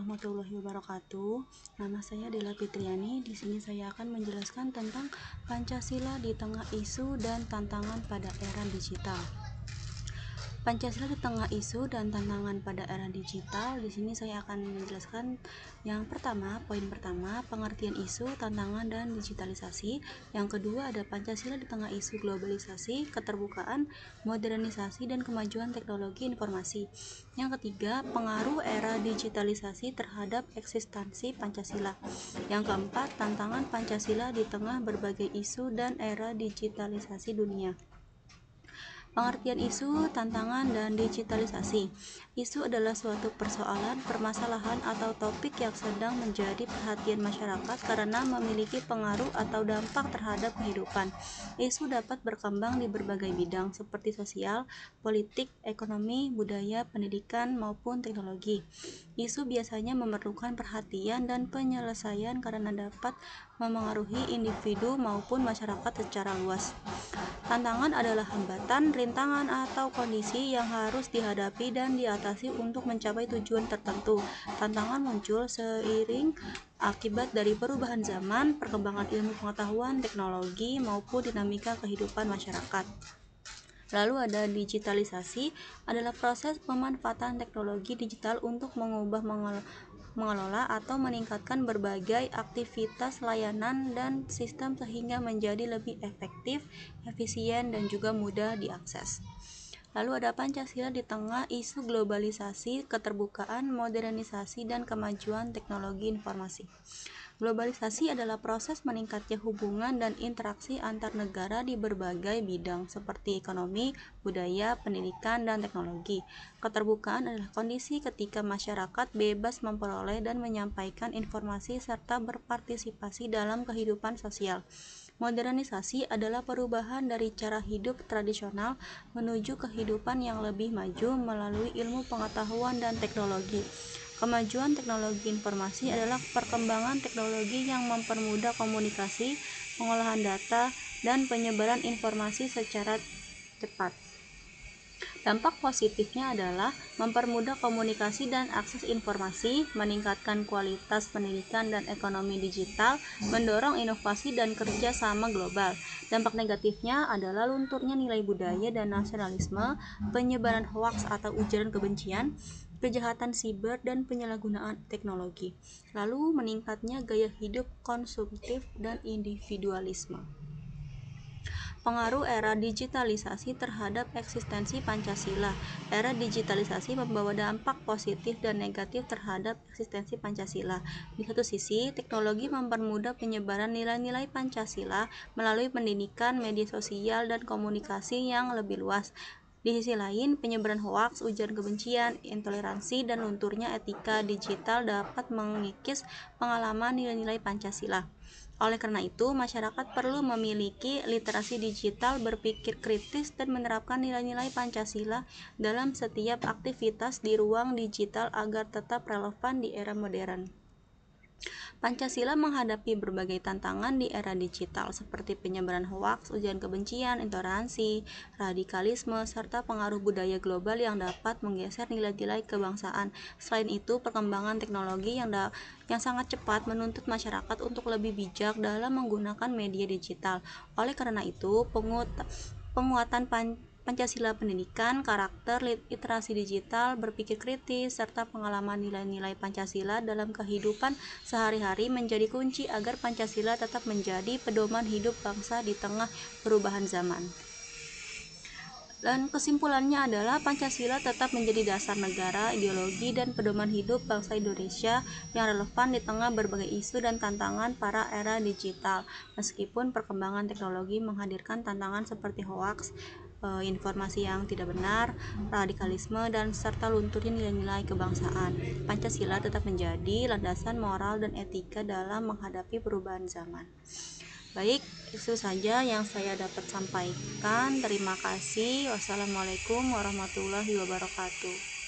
warahmatullahi wabarakatuh. Nama saya Dela Fitriani. Di sini saya akan menjelaskan tentang Pancasila di tengah isu dan tantangan pada era digital. Pancasila di tengah isu dan tantangan pada era digital. Di sini saya akan menjelaskan yang pertama, poin pertama, pengertian isu, tantangan, dan digitalisasi. Yang kedua ada Pancasila di tengah isu globalisasi, keterbukaan, modernisasi, dan kemajuan teknologi informasi. Yang ketiga, pengaruh era digitalisasi terhadap eksistensi Pancasila. Yang keempat, tantangan Pancasila di tengah berbagai isu dan era digitalisasi dunia. Pengertian isu, tantangan, dan digitalisasi. Isu adalah suatu persoalan, permasalahan, atau topik yang sedang menjadi perhatian masyarakat karena memiliki pengaruh atau dampak terhadap kehidupan. Isu dapat berkembang di berbagai bidang seperti sosial, politik, ekonomi, budaya, pendidikan, maupun teknologi. Isu biasanya memerlukan perhatian dan penyelesaian karena dapat memengaruhi individu maupun masyarakat secara luas. Tantangan adalah hambatan, rintangan, atau kondisi yang harus dihadapi dan diatasi untuk mencapai tujuan tertentu. Tantangan muncul seiring akibat dari perubahan zaman, perkembangan ilmu pengetahuan, teknologi, maupun dinamika kehidupan masyarakat. Lalu ada digitalisasi, adalah proses pemanfaatan teknologi digital untuk mengubah, mengelola atau meningkatkan berbagai aktivitas layanan dan sistem sehingga menjadi lebih efektif, efisien, dan juga mudah diakses. Lalu ada Pancasila di tengah isu globalisasi, keterbukaan, modernisasi, dan kemajuan teknologi informasi. Globalisasi adalah proses meningkatnya hubungan dan interaksi antar negara di berbagai bidang seperti ekonomi, budaya, pendidikan, dan teknologi. Keterbukaan adalah kondisi ketika masyarakat bebas memperoleh dan menyampaikan informasi serta berpartisipasi dalam kehidupan sosial. Modernisasi adalah perubahan dari cara hidup tradisional menuju kehidupan yang lebih maju melalui ilmu pengetahuan dan teknologi. Kemajuan teknologi informasi adalah perkembangan teknologi yang mempermudah komunikasi, pengolahan data, dan penyebaran informasi secara cepat. Dampak positifnya adalah mempermudah komunikasi dan akses informasi, meningkatkan kualitas pendidikan dan ekonomi digital, mendorong inovasi dan kerja sama global. Dampak negatifnya adalah lunturnya nilai budaya dan nasionalisme, penyebaran hoaks atau ujaran kebencian, kejahatan siber, dan penyalahgunaan teknologi. Lalu meningkatnya gaya hidup konsumtif dan individualisme. Pengaruh era digitalisasi terhadap eksistensi Pancasila. Era digitalisasi membawa dampak positif dan negatif terhadap eksistensi Pancasila. Di satu sisi, teknologi mempermudah penyebaran nilai-nilai Pancasila melalui pendidikan, media sosial, dan komunikasi yang lebih luas. Di sisi lain, penyebaran hoaks, ujaran kebencian, intoleransi, dan lunturnya etika digital dapat mengikis pengalaman nilai-nilai Pancasila. Oleh karena itu, masyarakat perlu memiliki literasi digital, berpikir kritis, dan menerapkan nilai-nilai Pancasila dalam setiap aktivitas di ruang digital agar tetap relevan di era modern. Pancasila menghadapi berbagai tantangan di era digital seperti penyebaran hoaks, ujaran kebencian, intoleransi, radikalisme, serta pengaruh budaya global yang dapat menggeser nilai-nilai kebangsaan. Selain itu, perkembangan teknologi yang sangat cepat menuntut masyarakat untuk lebih bijak dalam menggunakan media digital. Oleh karena itu, penguatan Pancasila pendidikan, karakter, literasi digital, berpikir kritis, serta pengalaman nilai-nilai Pancasila dalam kehidupan sehari-hari menjadi kunci agar Pancasila tetap menjadi pedoman hidup bangsa di tengah perubahan zaman. Dan kesimpulannya adalah Pancasila tetap menjadi dasar negara, ideologi, dan pedoman hidup bangsa Indonesia yang relevan di tengah berbagai isu dan tantangan para era digital. Meskipun perkembangan teknologi menghadirkan tantangan seperti hoaks, informasi yang tidak benar, radikalisme, dan serta lunturnya nilai-nilai kebangsaan, Pancasila tetap menjadi landasan moral dan etika dalam menghadapi perubahan zaman. Baik, itu saja yang saya dapat sampaikan. Terima kasih. Wassalamualaikum warahmatullahi wabarakatuh.